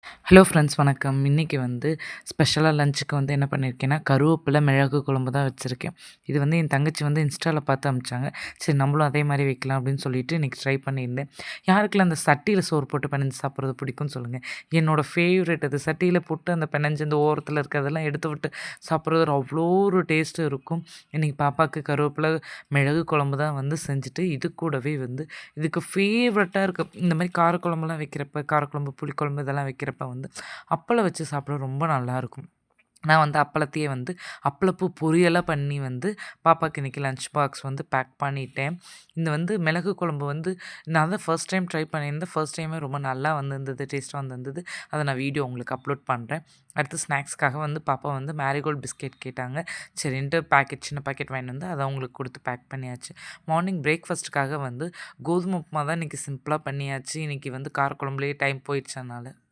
Hello friends வணக்கம். இன்னைக்கு வந்து ஸ்பெஷலா லஞ்சுக்கு வந்து என்ன பண்ணியிருக்கேன்னா, கருவேப்பில, மிளகு குழம்பு தான் வச்சிருக்கேன். இது வந்து என் தங்கச்சி வந்து இன்ஸ்டால பார்த்து அனுப்பிச்சாங்க. சரி நம்மளும் அதே மாரி வைக்கலாம் அப்படின்னு சொல்லிட்டு இன்னைக்கு ட்ரை பண்ணியிருந்தேன். யாருக்கெல்லாம் அந்த சட்டியில சோறு போட்டு பெனஞ்சு சாப்பிடுறது பிடிக்கும்னு சொல்லுங்க. என்னோட ஃபேவரைட் அது. சட்டியில போட்டு அந்த பெனஞ்சு அந்த ஓரத்தில இருக்கிறதெல்லாம் எடுத்து விட்டு சாப்பிடுறது அவ்வளோ ஒரு டேஸ்ட் இருக்கும். இன்னைக்கு பாப்பாக்கு கருவேப்பில, மிளகு குழம்பு தான் வந்து செஞ்சுட்டு, இது கூடவே வந்து இதுக்கு ஃபேவரட்டா இருக்க இந்த மாரி காரக்குழம்புலாம் வைக்கிறப்ப, காரக்குழம்பு, புளிக்குழம்பு இதெல்லாம் வைக்கிறப்ப வந்து அப்பளம் வச்சு சாப்பிட ரொம்ப நல்லாயிருக்கும். நான் வந்து அப்பளத்தையே வந்து அப்பளப்பூ பொரியலா பண்ணி வந்து பாப்பாக்கு இன்னைக்கு லஞ்ச் பாக்ஸ் வந்து பேக் பண்ணிட்டேன். இந்த வந்து மிளகு குழம்பு வந்து நான் தான் ஃபர்ஸ்ட் டைம் ட்ரை பண்ணியிருந்தேன். ஃபர்ஸ்ட் டைமே ரொம்ப நல்லா வந்திருந்தது. டேஸ்ட்டா வந்திருந்தது. அத நான் வீடியோ உங்களுக்கு அப்லோட் பண்றேன். அடுத்து ஸ்நாக்ஸ்க்காக வந்து பாப்பா வந்து மேரிகோல்ட் பிஸ்கெட் கேட்டாங்க. சரின்ட்டு சின்ன பாக்கெட் வாங்கிட்டு வந்து அத அவங்களுக்கு குடுத்து பேக் பண்ணியாச்சு. மார்னிங் பிரேக்ஃபாஸ்ட்டுக்காக வந்து கோதுமை உப்புமா தான் இன்னைக்கு சிம்பிளா பண்ணியாச்சு. இன்னைக்கு வந்து காரக்குழம்புலயே டைம் போயிடுச்சு அதனால.